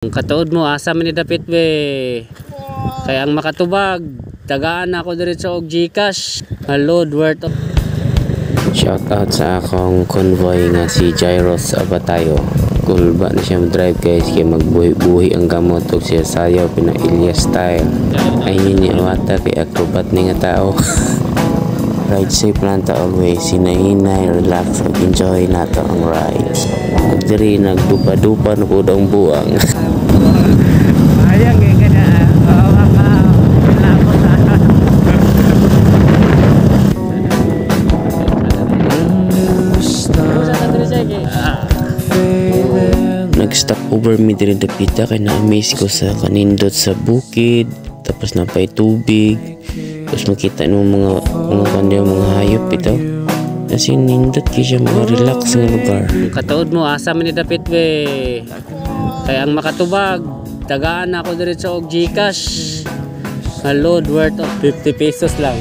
Ang katuod mo asa man ni dapit be. Kaya ang makatubag tagaan ako diretso og GCash. A load worth of. Shout out sa akong convoy nga si Jairos Abatayo. Cool ba na siya drive guys kaya magbuhi-buhi ang gamot og siya sayaw pina Ilyas style. Ayun niya wata kay acrobat ni nga tao. Ride safe lang ta always, sinahinay, relax, enjoy nato ang ride. Huwag diri nagdupa-dupa na po daw buwang. Ayang nga na, nag-stop over me diri dapita kay na-amaze ko sa kanindot sa bukid, tapos napay tubig. Tapos makita nyo mga hayop ito. Kasi nindot kayo siya mga relax nga lugar. Katuod mo asa man ni dapit be. Kaya ang makatubag tagaan ako diretso og GCash. A load worth of 50 pesos lang.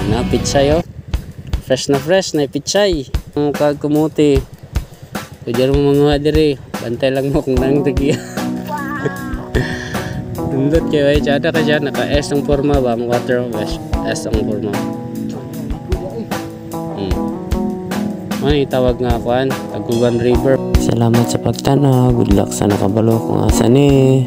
Na pitsay oh. Fresh na pitsay. Ang kagkumuti. Pwede mo mga diri. Bantay lang mo kung nang tagi. Nindot kayo ay tsada ka dyan. Naka-S ang forma ba? Water of S ang forma. Ano itawag nga akuan? Taguban River. Salamat sa pagtanaw. Good luck sa nakabalo kung asa ni.